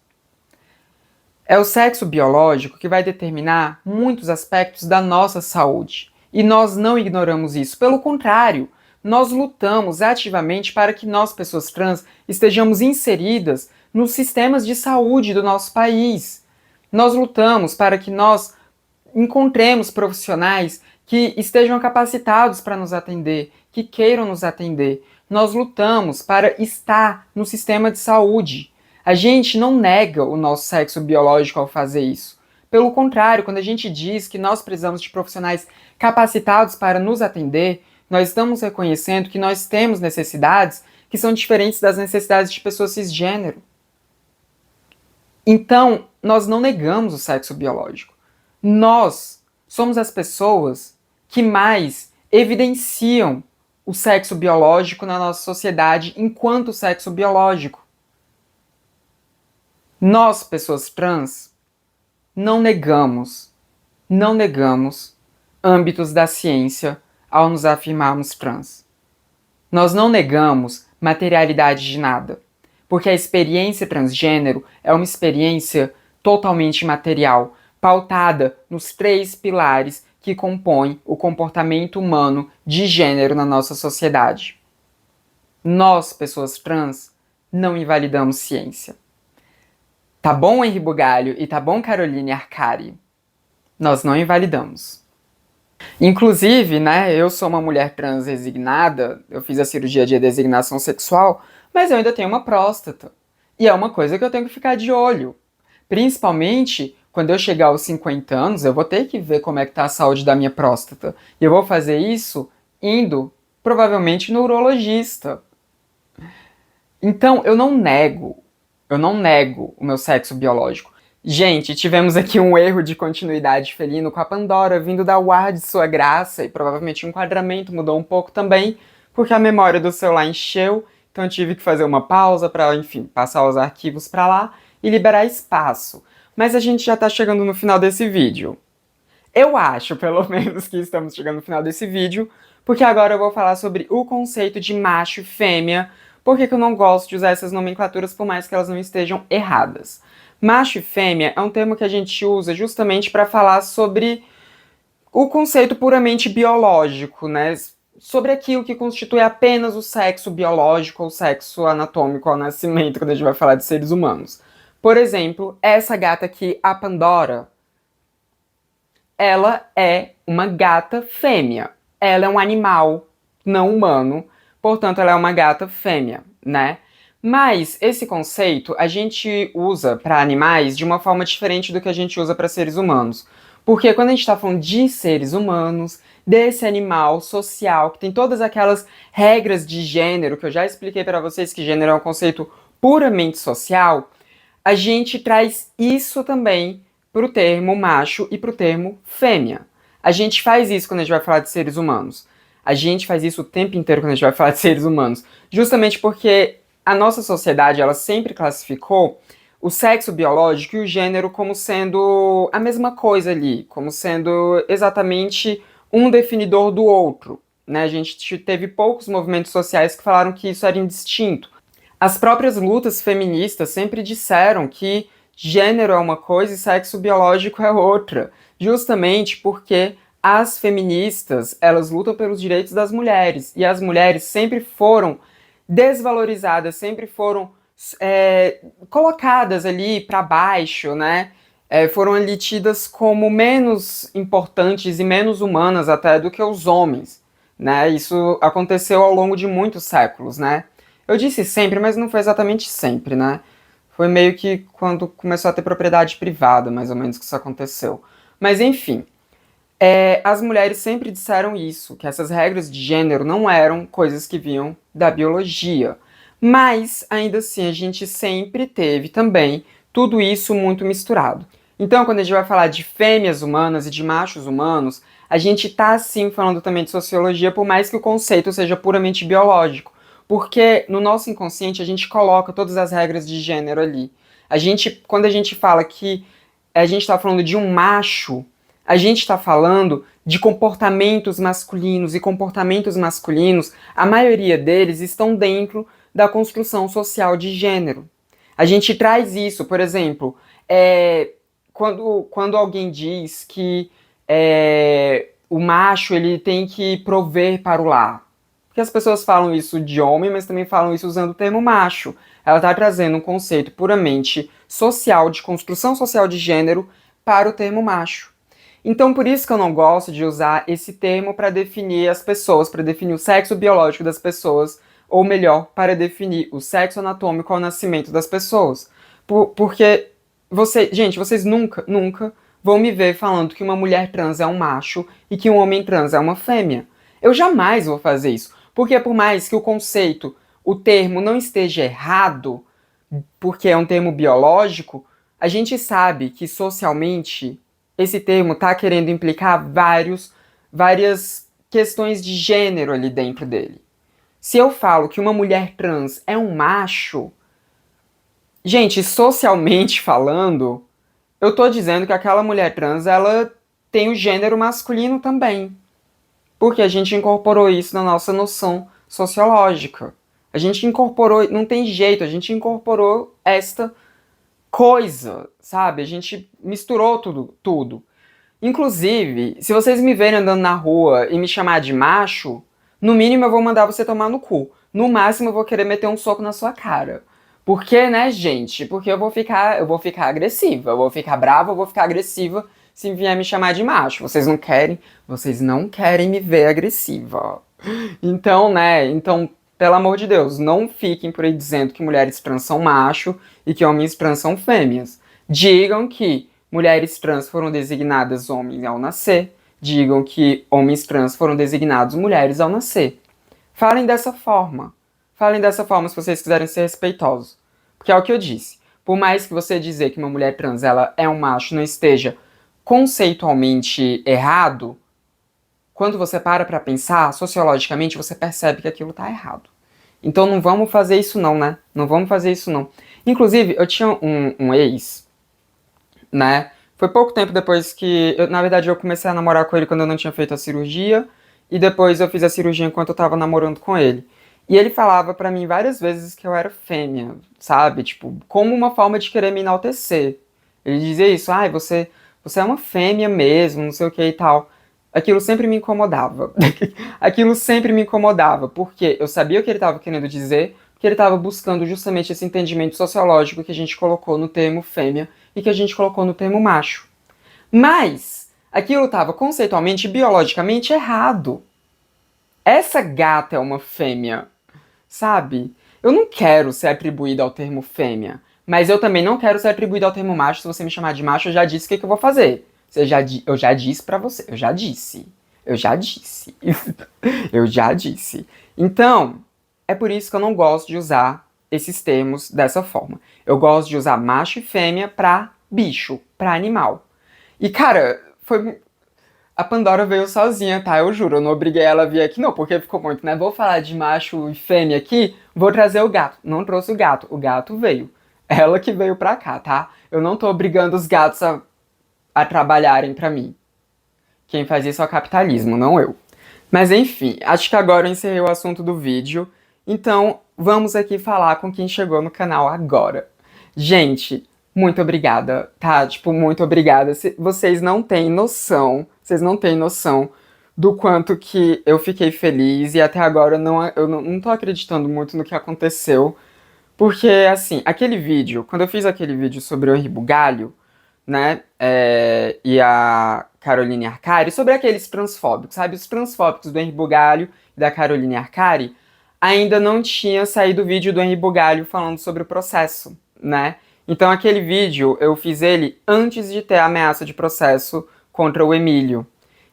É o sexo biológico que vai determinar muitos aspectos da nossa saúde. E nós não ignoramos isso. Pelo contrário, nós lutamos ativamente para que nós, pessoas trans, estejamos inseridas nos sistemas de saúde do nosso país. Nós lutamos para que nós encontremos profissionais que estejam capacitados para nos atender, que queiram nos atender. Nós lutamos para estar no sistema de saúde. A gente não nega o nosso sexo biológico ao fazer isso. Pelo contrário, quando a gente diz que nós precisamos de profissionais capacitados para nos atender, nós estamos reconhecendo que nós temos necessidades que são diferentes das necessidades de pessoas cisgênero. Então, nós não negamos o sexo biológico. Nós somos as pessoas que mais evidenciam o sexo biológico na nossa sociedade enquanto sexo biológico. Nós, pessoas trans, não negamos âmbitos da ciência ao nos afirmarmos trans. Nós não negamos materialidade de nada, porque a experiência transgênero é uma experiência totalmente material, pautada nos 3 pilares que compõem o comportamento humano de gênero na nossa sociedade. Nós, pessoas trans, não invalidamos ciência. Tá bom, Henri Bugalho, e tá bom, Caroline Arcari? Nós não invalidamos. Inclusive, né, eu sou uma mulher trans resignada, eu fiz a cirurgia de designação sexual, mas eu ainda tenho uma próstata. E é uma coisa que eu tenho que ficar de olho. Principalmente quando eu chegar aos 50 anos, eu vou ter que ver como é que tá a saúde da minha próstata. E eu vou fazer isso indo, provavelmente, no urologista. Então, eu não nego o meu sexo biológico. Gente, tivemos aqui um erro de continuidade felino com a Pandora vindo da UAR de sua graça e provavelmente o enquadramento mudou um pouco também, porque a memória do celular encheu, então eu tive que fazer uma pausa para, enfim, passar os arquivos para lá e liberar espaço. Mas a gente já tá chegando no final desse vídeo. Eu acho, pelo menos, que estamos chegando no final desse vídeo, porque agora eu vou falar sobre o conceito de macho e fêmea, porque eu não gosto de usar essas nomenclaturas por mais que elas não estejam erradas. Macho e fêmea é um termo que a gente usa justamente para falar sobre o conceito puramente biológico, né? Sobre aquilo que constitui apenas o sexo biológico ou sexo anatômico ao nascimento, quando a gente vai falar de seres humanos. Por exemplo, essa gata aqui, a Pandora, ela é uma gata fêmea. Ela é um animal não humano, portanto ela é uma gata fêmea, né? Mas esse conceito a gente usa para animais de uma forma diferente do que a gente usa para seres humanos. Porque quando a gente está falando de seres humanos, desse animal social, que tem todas aquelas regras de gênero, que eu já expliquei para vocês que gênero é um conceito puramente social, a gente traz isso também para o termo macho e para o termo fêmea. A gente faz isso quando a gente vai falar de seres humanos. A gente faz isso o tempo inteiro quando a gente vai falar de seres humanos. Justamente porque a nossa sociedade, ela sempre classificou o sexo biológico e o gênero como sendo a mesma coisa ali, como sendo exatamente um definidor do outro, né? A gente teve poucos movimentos sociais que falaram que isso era indistinto. As próprias lutas feministas sempre disseram que gênero é uma coisa e sexo biológico é outra, justamente porque as feministas, elas lutam pelos direitos das mulheres, e as mulheres sempre foram desvalorizadas, sempre foram colocadas ali para baixo, né? Foram ali tidas como menos importantes e menos humanas até do que os homens, né? Isso aconteceu ao longo de muitos séculos, né? Eu disse sempre, mas não foi exatamente sempre, né? Foi meio que quando começou a ter propriedade privada, mais ou menos, que isso aconteceu. Mas enfim, as mulheres sempre disseram isso, que essas regras de gênero não eram coisas que vinham da biologia. Mas, ainda assim, a gente sempre teve também tudo isso muito misturado. Então, quando a gente vai falar de fêmeas humanas e de machos humanos, a gente tá sim falando também de sociologia, por mais que o conceito seja puramente biológico. Porque no nosso inconsciente a gente coloca todas as regras de gênero ali. Quando a gente fala que a gente está falando de um macho, a gente está falando de comportamentos masculinos, e comportamentos masculinos, a maioria deles estão dentro da construção social de gênero. A gente traz isso, por exemplo, quando alguém diz que o macho ele tem que prover para o lar. Porque as pessoas falam isso de homem, mas também falam isso usando o termo macho. Ela está trazendo um conceito puramente social, de construção social de gênero, para o termo macho. Então, por isso que eu não gosto de usar esse termo para definir as pessoas, para definir o sexo biológico das pessoas, ou melhor, para definir o sexo anatômico ao nascimento das pessoas. Porque gente, vocês nunca vão me ver falando que uma mulher trans é um macho e que um homem trans é uma fêmea. Eu jamais vou fazer isso. Porque por mais que o conceito, o termo não esteja errado, porque é um termo biológico, a gente sabe que socialmente esse termo está querendo implicar várias questões de gênero ali dentro dele. Se eu falo que uma mulher trans é um macho, gente, socialmente falando, eu tô dizendo que aquela mulher trans, ela tem o gênero masculino também. Porque a gente incorporou isso na nossa noção sociológica. A gente incorporou, não tem jeito, a gente incorporou esta coisa, sabe? A gente misturou tudo. Inclusive, se vocês me verem andando na rua e me chamar de macho, no mínimo eu vou mandar você tomar no cu. No máximo eu vou querer meter um soco na sua cara. Por quê, né, gente? Porque eu vou ficar agressiva, eu vou ficar brava, eu vou ficar agressiva se vier me chamar de macho. Vocês não querem me ver agressiva. Então, né, pelo amor de Deus, não fiquem por aí dizendo que mulheres trans são macho e que homens trans são fêmeas. Digam que mulheres trans foram designadas homens ao nascer. Digam que homens trans foram designados mulheres ao nascer. Falem dessa forma. Falem dessa forma se vocês quiserem ser respeitosos. Porque é o que eu disse. Por mais que você dizer que uma mulher trans ela é um macho não esteja conceitualmente errado, quando você para pra pensar, sociologicamente, você percebe que aquilo tá errado. Então não vamos fazer isso não, né? Não vamos fazer isso não. Inclusive, eu tinha um ex, né? Foi pouco tempo depois que... na verdade, eu comecei a namorar com ele quando eu não tinha feito a cirurgia. E depois eu fiz a cirurgia enquanto eu tava namorando com ele. E ele falava pra mim várias vezes que eu era fêmea, sabe? Tipo, como uma forma de querer me enaltecer. Ele dizia isso, você é uma fêmea mesmo, não sei o que e tal. Aquilo sempre me incomodava. Aquilo sempre me incomodava, porque eu sabia o que ele estava querendo dizer, porque ele estava buscando justamente esse entendimento sociológico que a gente colocou no termo fêmea e que a gente colocou no termo macho. Mas aquilo estava conceitualmente e biologicamente errado. Essa gata é uma fêmea, sabe? Eu não quero ser atribuída ao termo fêmea, mas eu também não quero ser atribuída ao termo macho. Se você me chamar de macho, eu já disse o que eu vou fazer. Eu já disse pra você. Eu já disse. Eu já disse. Eu já disse. Então, é por isso que eu não gosto de usar esses termos dessa forma. Eu gosto de usar macho e fêmea pra bicho, pra animal. E, cara, a Pandora veio sozinha, tá? Eu juro, eu não obriguei ela a vir aqui, não, porque ficou muito, né? Vou falar de macho e fêmea aqui, vou trazer o gato. Não trouxe o gato veio. Ela que veio pra cá, tá? Eu não tô obrigando os gatos a trabalharem pra mim. Quem faz isso é o capitalismo, não eu. Mas enfim, acho que agora eu encerrei o assunto do vídeo. Então, vamos aqui falar com quem chegou no canal agora. Gente, muito obrigada, tá? Tipo, muito obrigada. Vocês não têm noção do quanto que eu fiquei feliz e até agora eu não tô acreditando muito no que aconteceu. Porque, assim, quando eu fiz aquele vídeo sobre o Henri Bugalho, né, e a Caroline Arcari, sobre aqueles transfóbicos, sabe? Os transfóbicos do Henri Bugalho e da Caroline Arcari, ainda não tinha saído o vídeo do Henri Bugalho falando sobre o processo, né? Então aquele vídeo eu fiz ele antes de ter a ameaça de processo contra o Emílio.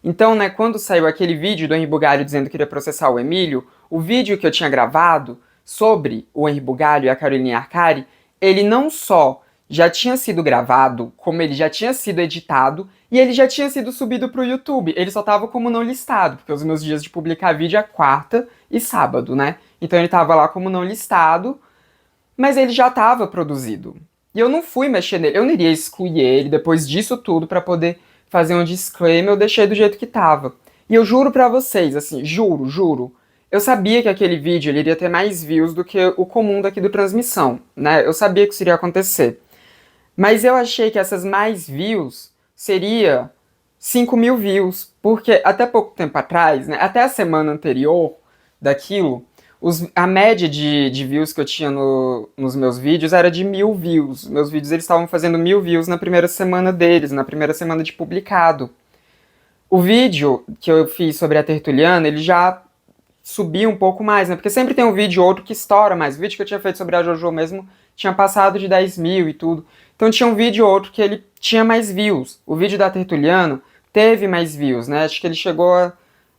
Então, né, quando saiu aquele vídeo do Henri Bugalho dizendo que iria processar o Emílio, o vídeo que eu tinha gravado sobre o Henri Bugalho e a Caroline Arcari, ele não só já tinha sido gravado, como ele já tinha sido editado e ele já tinha sido subido para o YouTube. Ele só estava como não listado, porque os meus dias de publicar vídeo é quarta e sábado, né? Então ele estava lá como não listado, mas ele já estava produzido. E eu não fui mexer nele, eu não iria excluir ele depois disso tudo para poder fazer um disclaimer, eu deixei do jeito que tava. E eu juro pra vocês, assim, juro, eu sabia que aquele vídeo ele iria ter mais views do que o comum daqui do Transmissão, né? Eu sabia que isso iria acontecer. Mas eu achei que essas mais views seria 5.000 views, porque até pouco tempo atrás, né, até a semana anterior daquilo, a média de views que eu tinha nos meus vídeos era de 1.000 views. Meus vídeos eles estavam fazendo 1.000 views na primeira semana deles, na primeira semana de publicado. O vídeo que eu fiz sobre a Tertuliana, ele já subiu um pouco mais, né? Porque sempre tem um vídeo ou outro que estoura mais. O vídeo que eu tinha feito sobre a JoJo mesmo tinha passado de 10 mil e tudo. Então tinha um vídeo ou outro que ele tinha mais views. O vídeo da Tertuliano teve mais views, né? Acho que ele chegou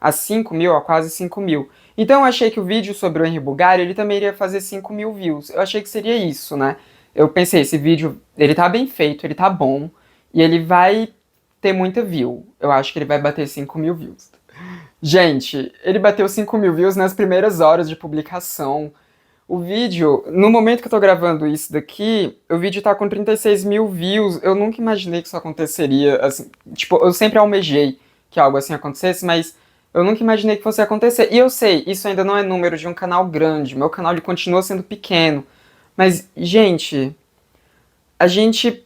a 5 mil, a quase 5 mil. Então eu achei que o vídeo sobre o Henri Bugalho, ele também iria fazer 5 mil views. Eu achei que seria isso, né? Eu pensei, esse vídeo, ele tá bem feito, ele tá bom, e ele vai ter muita view. Eu acho que ele vai bater 5 mil views. Gente, ele bateu 5 mil views nas primeiras horas de publicação. O vídeo, no momento que eu tô gravando isso daqui, o vídeo tá com 36 mil views. Eu nunca imaginei que isso aconteceria. Assim, tipo, eu sempre almejei que algo assim acontecesse, mas eu nunca imaginei que fosse acontecer. E eu sei, isso ainda não é número de um canal grande. Meu canal ele continua sendo pequeno. Mas, gente, a gente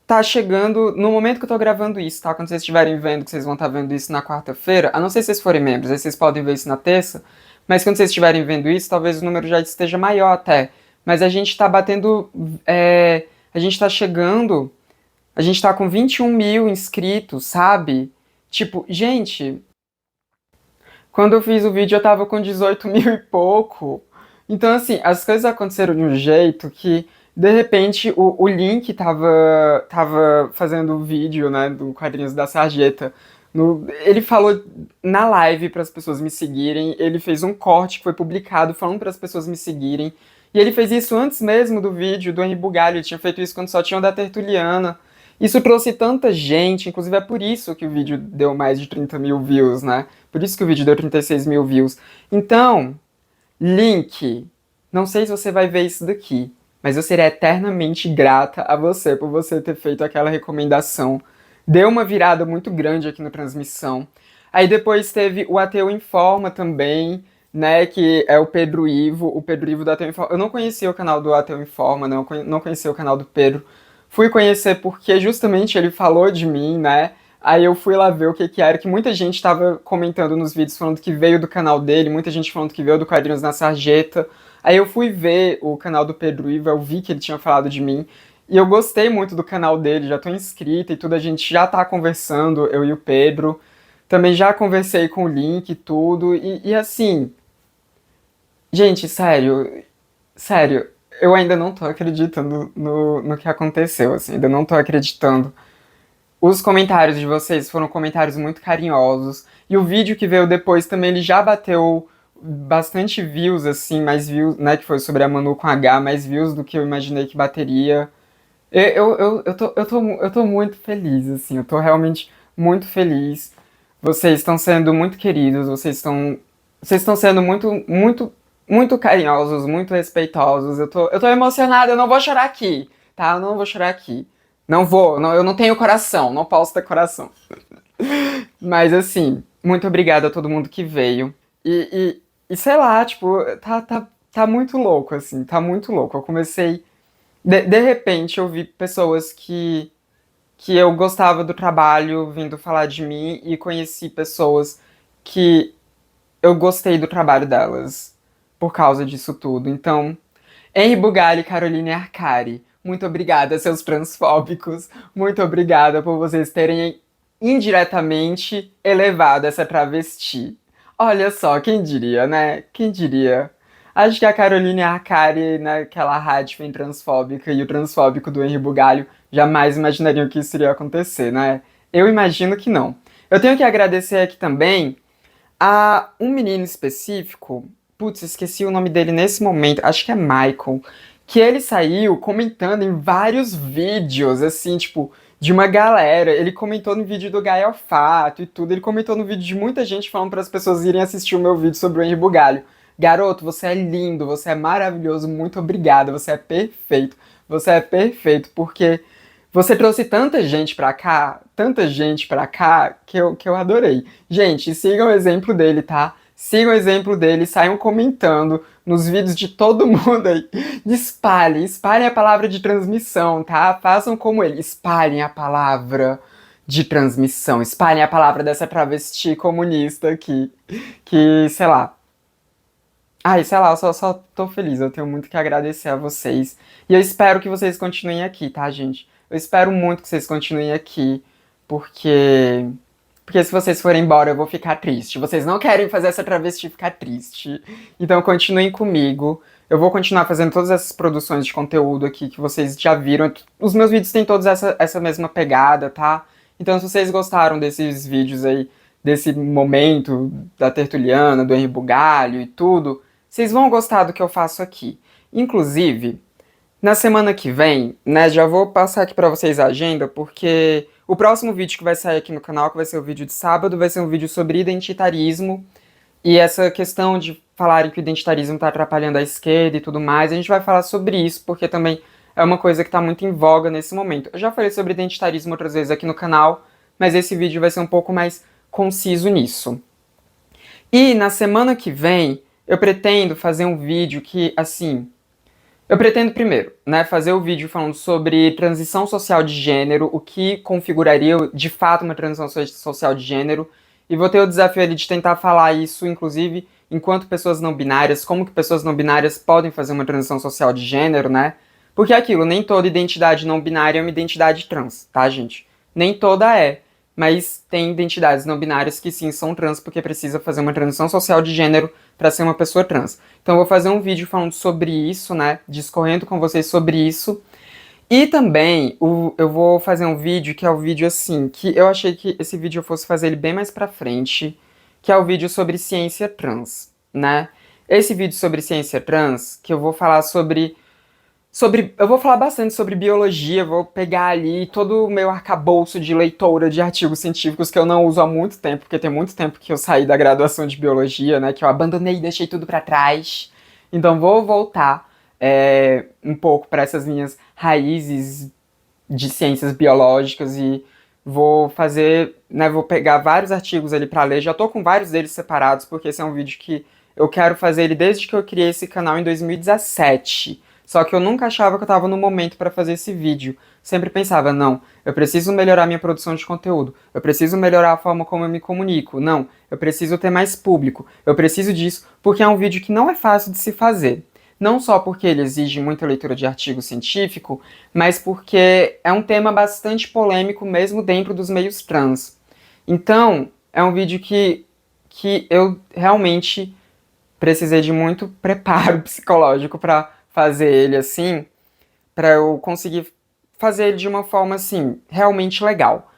tá chegando no momento que eu tô gravando isso, tá? Quando vocês estiverem vendo, que vocês vão estar vendo isso na quarta-feira, a não ser se vocês forem membros, aí vocês podem ver isso na terça, mas quando vocês estiverem vendo isso, talvez o número já esteja maior até. Mas a gente tá batendo. A gente tá chegando. A gente tá com 21 mil inscritos, sabe? Tipo, gente, quando eu fiz o vídeo eu tava com 18 mil e pouco. Então, assim, as coisas aconteceram de um jeito que, de repente, o Link tava fazendo o vídeo, né, do Quadrinhos da Sarjeta. Ele falou na live para as pessoas me seguirem, ele fez um corte que foi publicado falando para as pessoas me seguirem. E ele fez isso antes mesmo do vídeo do Henri Bugalho, ele tinha feito isso quando só tinha o da Tertuliana. Isso trouxe tanta gente, inclusive é por isso que o vídeo deu mais de 30 mil views, né? Por isso que o vídeo deu 36 mil views. Então, Link, não sei se você vai ver isso daqui, mas eu serei eternamente grata a você por você ter feito aquela recomendação. Deu uma virada muito grande aqui na transmissão. Aí depois teve o Ateu Informa também, né, que é o Pedro Ivo do Ateu Informa. Eu não conhecia o canal do Ateu Informa, não conhecia o canal do Pedro. Fui conhecer porque justamente ele falou de mim, né? Aí eu fui lá ver o que que era, que muita gente estava comentando nos vídeos falando que veio do canal dele, muita gente falando que veio do Quadrinhos na Sarjeta. Aí eu fui ver o canal do Pedro Ivo, eu vi que ele tinha falado de mim. E eu gostei muito do canal dele, já tô inscrita e tudo, a gente já tá conversando, eu e o Pedro. Também já conversei com o Link e tudo. E assim, gente, sério, eu ainda não tô acreditando no que aconteceu, assim, ainda não tô acreditando. Os comentários de vocês foram comentários muito carinhosos. E o vídeo que veio depois também, ele já bateu bastante views, assim, mais views, né, que foi sobre a Manu com H, mais views do que eu imaginei que bateria. Eu tô muito feliz, assim, eu tô realmente muito feliz. Vocês estão sendo muito queridos, vocês estão sendo muito carinhosos, muito respeitosos. Eu tô emocionada, eu não vou chorar aqui, tá? Eu não vou chorar aqui. Não vou, não, eu não tenho coração, não posso ter coração. Mas assim, muito obrigada a todo mundo que veio. E sei lá, tipo, tá muito louco, assim, tá muito louco. Eu comecei. De repente eu vi pessoas que eu gostava do trabalho vindo falar de mim e conheci pessoas que eu gostei do trabalho delas por causa disso tudo. Então, Henri Bugalho e Caroline Arcari, muito obrigada, seus transfóbicos. Muito obrigada por vocês terem indiretamente elevado essa travesti. Olha só, quem diria, né? Quem diria? Acho que a Caroline Arcari, naquela rádio transfóbica, e o transfóbico do Henri Bugalho jamais imaginariam que isso iria acontecer, né? Eu imagino que não. Eu tenho que agradecer aqui também a um menino específico, putz, esqueci o nome dele nesse momento, acho que é Michael, que ele saiu comentando em vários vídeos, assim, tipo, de uma galera. Ele comentou no vídeo do Gaia Fato e tudo, ele comentou no vídeo de muita gente falando para as pessoas irem assistir o meu vídeo sobre o Henri Bugalho. Garoto, você é lindo, você é maravilhoso, muito obrigada, você é perfeito, porque você trouxe tanta gente pra cá, que eu adorei. Gente, sigam o exemplo dele, tá? Sigam o exemplo dele, saiam comentando nos vídeos de todo mundo aí. Espalhem a palavra de transmissão, tá? Façam como ele, espalhem a palavra de transmissão, espalhem a palavra dessa travesti comunista aqui, que, sei lá. Ai, sei lá, eu só tô feliz, eu tenho muito que agradecer a vocês. E eu espero que vocês continuem aqui, tá, gente? Eu espero muito que vocês continuem aqui, porque. Porque se vocês forem embora eu vou ficar triste. Vocês não querem fazer essa travesti ficar triste. Então continuem comigo. Eu vou continuar fazendo todas essas produções de conteúdo aqui que vocês já viram. Os meus vídeos têm todos essa mesma pegada, tá? Então se vocês gostaram desses vídeos aí, desse momento da Tertuliana, do Henri Bugalho e tudo, vocês vão gostar do que eu faço aqui. Inclusive, na semana que vem, né, já vou passar aqui pra vocês a agenda, porque o próximo vídeo que vai sair aqui no canal, que vai ser o vídeo de sábado, vai ser um vídeo sobre identitarismo e essa questão de falarem que o identitarismo tá atrapalhando a esquerda e tudo mais. A gente vai falar sobre isso, porque também é uma coisa que tá muito em voga nesse momento. Eu já falei sobre identitarismo outras vezes aqui no canal, mas esse vídeo vai ser um pouco mais conciso nisso. E na semana que vem, eu pretendo fazer um vídeo que, assim, eu pretendo primeiro, né, fazer o vídeo falando sobre transição social de gênero, o que configuraria de fato uma transição social de gênero, e vou ter o desafio ali de tentar falar isso, inclusive, enquanto pessoas não binárias, como que pessoas não binárias podem fazer uma transição social de gênero, né? Porque é aquilo, nem toda identidade não binária é uma identidade trans, tá, gente? Nem toda é, mas tem identidades não binárias que sim são trans porque precisa fazer uma transição social de gênero para ser uma pessoa trans. Então eu vou fazer um vídeo falando sobre isso, né, discorrendo com vocês sobre isso. E também eu vou fazer um vídeo que é o vídeo assim, que eu achei que esse vídeo eu fosse fazer ele bem mais pra frente, que é o vídeo sobre ciência trans, né? Esse vídeo sobre ciência trans, que eu vou falar eu vou falar bastante sobre biologia, vou pegar ali todo o meu arcabouço de leitora de artigos científicos que eu não uso há muito tempo, porque tem muito tempo que eu saí da graduação de biologia, né, que eu abandonei e deixei tudo pra trás. Então vou voltar um pouco para essas minhas raízes de ciências biológicas e vou fazer, né, vou pegar vários artigos ali pra ler. Já tô com vários deles separados, porque esse é um vídeo que eu quero fazer ele desde que eu criei esse canal em 2017. Só que eu nunca achava que eu estava no momento para fazer esse vídeo. Sempre pensava, não, eu preciso melhorar minha produção de conteúdo, eu preciso melhorar a forma como eu me comunico, não, eu preciso ter mais público, eu preciso disso, porque é um vídeo que não é fácil de se fazer. Não só porque ele exige muita leitura de artigo científico, mas porque é um tema bastante polêmico mesmo dentro dos meios trans. Então, é um vídeo que eu realmente precisei de muito preparo psicológico para fazer ele assim, para eu conseguir fazer ele de uma forma assim, realmente legal.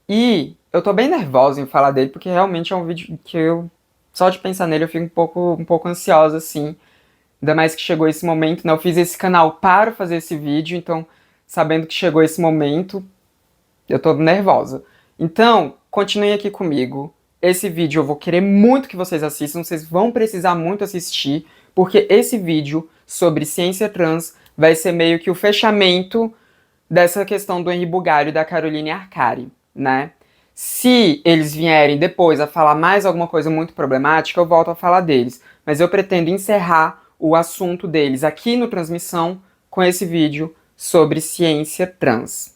E eu tô bem nervosa em falar dele, porque realmente é um vídeo que eu, só de pensar nele, eu fico um pouco ansiosa assim. Ainda mais que chegou esse momento, né? Eu fiz esse canal para fazer esse vídeo, então, sabendo que chegou esse momento, eu tô nervosa. Então, continuem aqui comigo. Esse vídeo eu vou querer muito que vocês assistam, vocês vão precisar muito assistir, porque esse vídeo sobre ciência trans vai ser meio que o fechamento dessa questão do Henri Bugalho e da Caroline Arcari, né? Se eles vierem depois a falar mais alguma coisa muito problemática, eu volto a falar deles. Mas eu pretendo encerrar o assunto deles aqui no Transmissão com esse vídeo sobre ciência trans.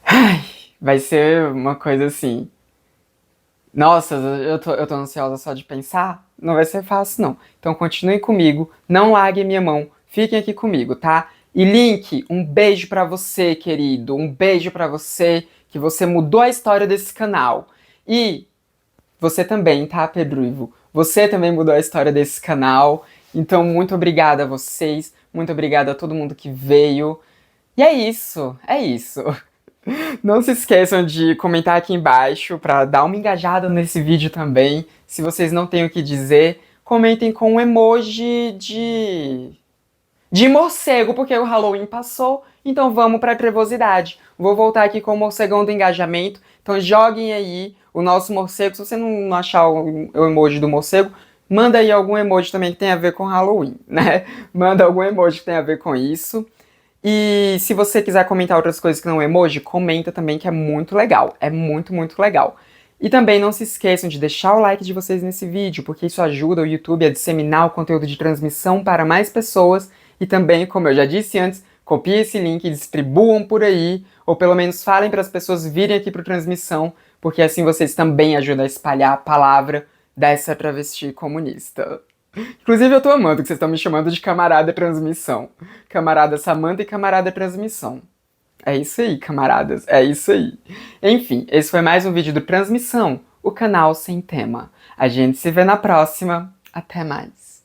Ai, vai ser uma coisa assim. Nossa, eu tô ansiosa só de pensar. Não vai ser fácil, não. Então continuem comigo, não larguem minha mão, fiquem aqui comigo, tá? E Link, um beijo pra você, querido. Um beijo pra você, que você mudou a história desse canal. E você também, tá, Pedro Ivo? Você também mudou a história desse canal. Então, muito obrigada a vocês. Muito obrigada a todo mundo que veio. E é isso, é isso. Não se esqueçam de comentar aqui embaixo para dar uma engajada nesse vídeo também. Se vocês não têm o que dizer, comentem com um emoji de morcego, porque o Halloween passou, então vamos para a trevosidade. Vou voltar aqui com o morcegão do engajamento, então joguem aí o nosso morcego. Se você não achar o emoji do morcego, manda aí algum emoji também que tem a ver com Halloween, né? Manda algum emoji que tem a ver com isso. E se você quiser comentar outras coisas que não emoji, comenta também, que é muito legal. É muito, muito legal. E também não se esqueçam de deixar o like de vocês nesse vídeo, porque isso ajuda o YouTube a disseminar o conteúdo de transmissão para mais pessoas. E também, como eu já disse antes, copiem esse link e distribuam por aí, ou pelo menos falem para as pessoas virem aqui para transmissão, porque assim vocês também ajudam a espalhar a palavra dessa travesti comunista. Inclusive, eu tô amando que vocês estão me chamando de camarada transmissão. Camarada Samanta e camarada transmissão. É isso aí, camaradas, é isso aí. Enfim, esse foi mais um vídeo do Transmissão, o canal sem tema. A gente se vê na próxima. Até mais.